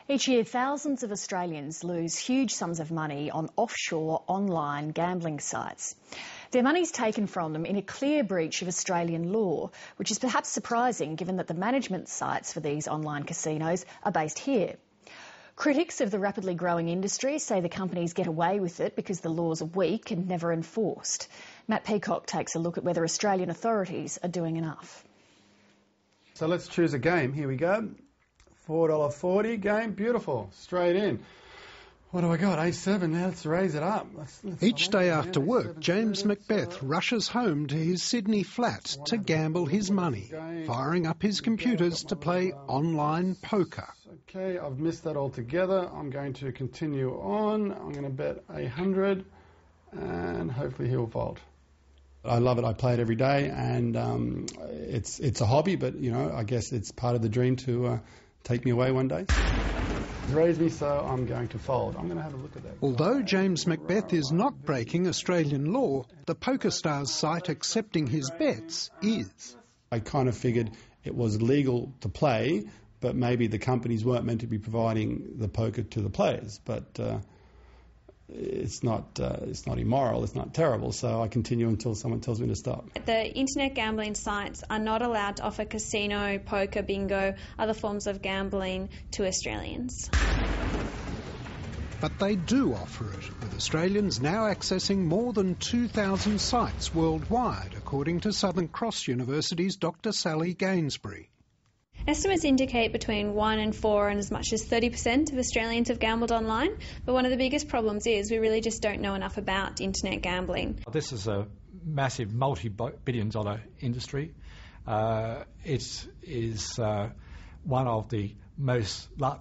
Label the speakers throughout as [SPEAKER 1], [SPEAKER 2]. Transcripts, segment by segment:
[SPEAKER 1] Each year, thousands of Australians lose huge sums of money on offshore online gambling sites. Their money's taken from them in a clear breach of Australian law, which is perhaps surprising given that the management sites for these online casinos are based here. Critics of the rapidly growing industry say the companies get away with it because the laws are weak and never enforced. Matt Peacock takes a look at whether Australian authorities are doing enough.
[SPEAKER 2] So let's choose a game. Here we go. $4.40 game. Beautiful. Straight in. What do I got? A7. Now let's raise it up.
[SPEAKER 3] Each day after work, James Macbeth rushes home to his Sydney flat to gamble his money, firing up his computers to play online poker.
[SPEAKER 2] Okay, I've missed that altogether. I'm going to continue on. I'm going to bet 100 and hopefully he'll fold. I love it. I play it every day, and it's a hobby, but you know, I guess it's part of the dream to take me away one day. Raise me, so I'm going to fold. I'm going to have a look at that.
[SPEAKER 3] Although James Macbeth is not breaking Australian law, the PokerStars site accepting his bets is.
[SPEAKER 2] I kind of figured it was legal to play, but maybe the companies weren't meant to be providing the poker to the players. But it's not immoral, it's not terrible, so I continue until someone tells me to stop.
[SPEAKER 4] The internet gambling sites are not allowed to offer casino, poker, bingo, other forms of gambling to Australians.
[SPEAKER 3] But they do offer it, with Australians now accessing more than 2,000 sites worldwide, according to Southern Cross University's Dr. Sally Gainsbury.
[SPEAKER 4] Estimates indicate between 1 and 4 and as much as 30% of Australians have gambled online, but one of the biggest problems is we really just don't know enough about internet gambling.
[SPEAKER 5] This is a massive multi-billion-dollar industry. It is one of the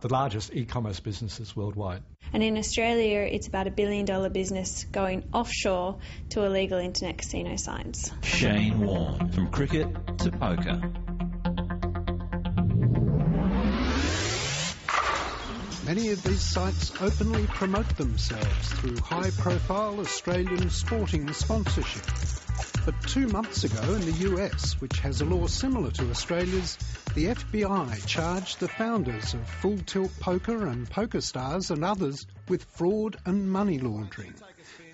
[SPEAKER 5] largest e-commerce businesses worldwide.
[SPEAKER 4] And in Australia, it's about $1 billion business going offshore to illegal internet casino sites.
[SPEAKER 6] Shane Warne, from cricket to poker.
[SPEAKER 3] Many of these sites openly promote themselves through high-profile Australian sporting sponsorship. But 2 months ago in the US, which has a law similar to Australia's, the FBI charged the founders of Full Tilt Poker and PokerStars and others with fraud and money laundering.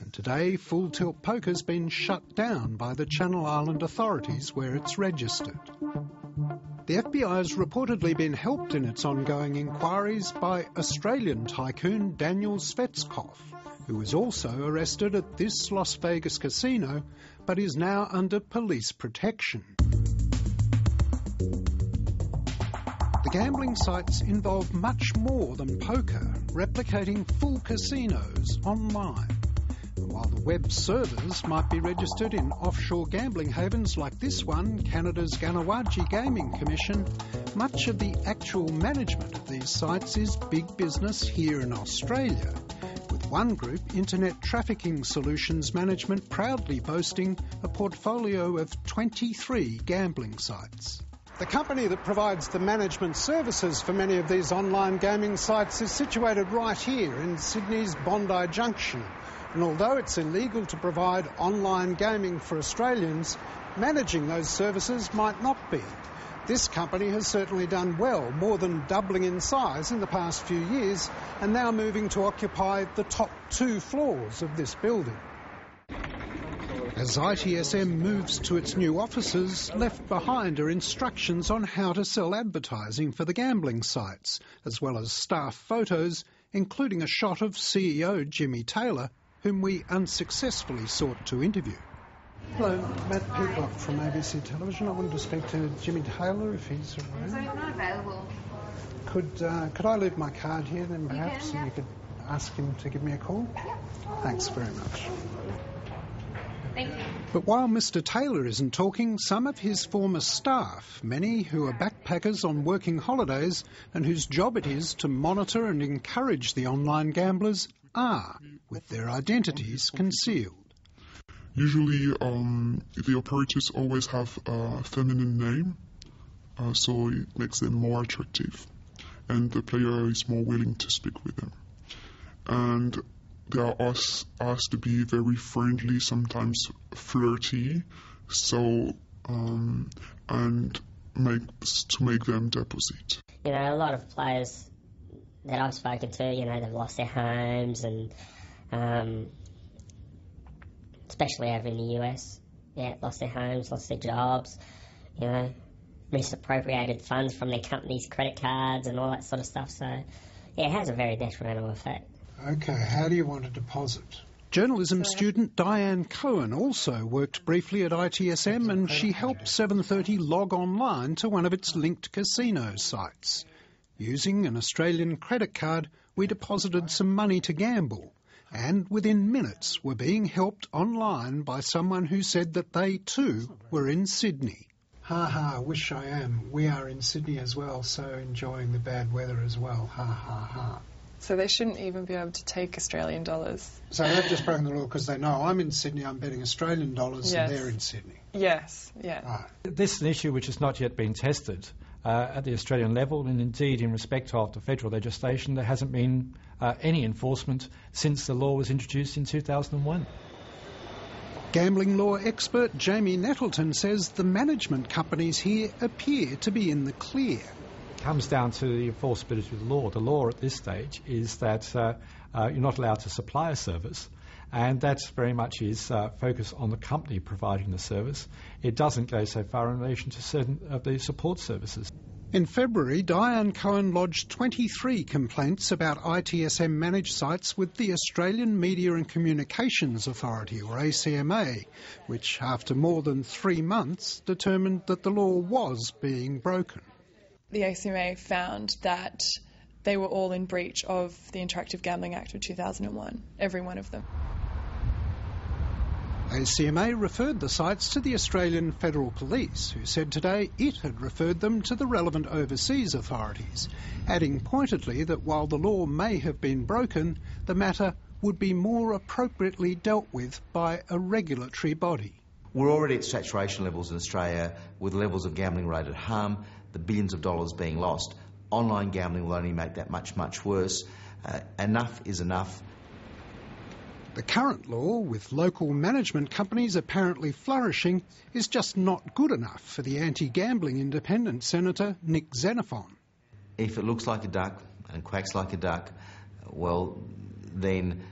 [SPEAKER 3] And today, Full Tilt Poker's been shut down by the Channel Island authorities where it's registered. The FBI has reportedly been helped in its ongoing inquiries by Australian tycoon Daniel Svechkov, who was also arrested at this Las Vegas casino, but is now under police protection. The gambling sites involve much more than poker, replicating full casinos online. And while the web servers might be registered in offshore gambling havens like this one, Canada's Ganawaji Gaming Commission, much of the actual management of these sites is big business here in Australia, with one group, Internet Trafficking Solutions Management, proudly boasting a portfolio of 23 gambling sites. The company that provides the management services for many of these online gaming sites is situated right here in Sydney's Bondi Junction. And although it's illegal to provide online gaming for Australians, managing those services might not be. This company has certainly done well, more than doubling in size in the past few years, and now moving to occupy the top 2 floors of this building. As ITSM moves to its new offices, left behind are instructions on how to sell advertising for the gambling sites, as well as staff photos, including a shot of CEO Jimmy Taylor, whom we unsuccessfully sought to interview. Hello, Matt Peacock from ABC Television. I wanted to speak to Jimmy Taylor if he's around.
[SPEAKER 7] Sorry, not available.
[SPEAKER 3] Could I leave my card here then perhaps, and you could ask him to give me a call?
[SPEAKER 7] Yeah.
[SPEAKER 3] Thanks very much.
[SPEAKER 7] Thank you.
[SPEAKER 3] But while Mr. Taylor isn't talking, some of his former staff, many who are backpackers on working holidays and whose job it is to monitor and encourage the online gamblers, are, with their identities concealed.
[SPEAKER 8] Usually, the operators always have a feminine name, so it makes them more attractive, and the player is more willing to speak with them. And they are asked to be very friendly, sometimes flirty, so and to make them deposit.
[SPEAKER 9] You know, a lot of players that I've spoken to, they've lost their homes, and especially over in the US, lost their homes, lost their jobs, misappropriated funds from their company's credit cards and all that sort of stuff. So, it has a very detrimental effect.
[SPEAKER 3] OK, how do you want to deposit? Journalism student Diane Cohen also worked briefly at ITSM, and she helped 730 log online to one of its linked casino sites. Using an Australian credit card, we deposited some money to gamble, and within minutes were being helped online by someone who said that they too were in Sydney. Ha ha, wish I am. We are in Sydney as well, so enjoying the bad weather as well. Ha ha ha.
[SPEAKER 10] So they shouldn't even be able to take Australian dollars.
[SPEAKER 3] So they've just broken the law because they know I'm in Sydney, I'm betting Australian dollars,
[SPEAKER 10] yes.
[SPEAKER 3] And they're in Sydney.
[SPEAKER 10] Yes, yeah.
[SPEAKER 3] Right.
[SPEAKER 5] This is an issue which has not yet been tested at the Australian level, and indeed in respect of the federal legislation there hasn't been any enforcement since the law was introduced in 2001.
[SPEAKER 3] Gambling law expert Jamie Nettleton says the management companies here appear to be in the clear.
[SPEAKER 5] Comes down to the enforceability of the law. The law at this stage is that you're not allowed to supply a service, and that very much is focused on the company providing the service. It doesn't go so far in relation to certain of the support services.
[SPEAKER 3] In February, Diane Cohen lodged 23 complaints about ITSM managed sites with the Australian Media and Communications Authority, or ACMA, which after more than 3 months determined that the law was being broken.
[SPEAKER 10] The ACMA found that they were all in breach of the Interactive Gambling Act of 2001, every one of them.
[SPEAKER 3] ACMA referred the sites to the Australian Federal Police, who said today it had referred them to the relevant overseas authorities, adding pointedly that while the law may have been broken, the matter would be more appropriately dealt with by a regulatory body.
[SPEAKER 11] We're already at saturation levels in Australia with levels of gambling-related harm, the billions of dollars being lost. Online gambling will only make that much, much worse. Enough is enough.
[SPEAKER 3] The current law, with local management companies apparently flourishing, is just not good enough for the anti-gambling independent Senator Nick Xenophon.
[SPEAKER 11] If it looks like a duck and quacks like a duck, well, then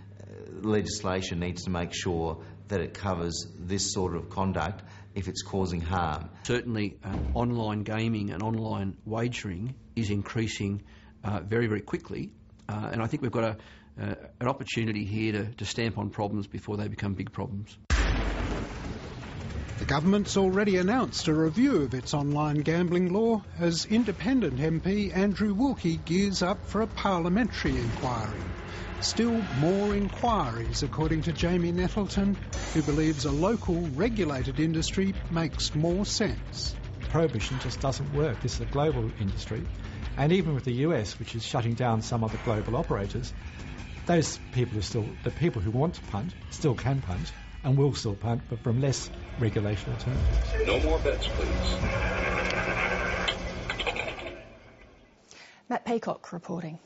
[SPEAKER 11] legislation needs to make sure that it covers this sort of conduct if it's causing harm.
[SPEAKER 12] Certainly online gaming and online wagering is increasing very, very quickly, and I think we've got an opportunity here to stamp on problems before they become big problems.
[SPEAKER 3] The government's already announced a review of its online gambling law as independent MP Andrew Wilkie gears up for a parliamentary inquiry. Still more inquiries, according to Jamie Nettleton, who believes a local regulated industry makes more sense.
[SPEAKER 5] Prohibition just doesn't work. This is a global industry, and even with the US, which is shutting down some of the global operators, those people the people who want to punt still can punt and will still punt, but from less regulation alternatives.
[SPEAKER 13] No more bets, please.
[SPEAKER 1] Matt Peacock reporting.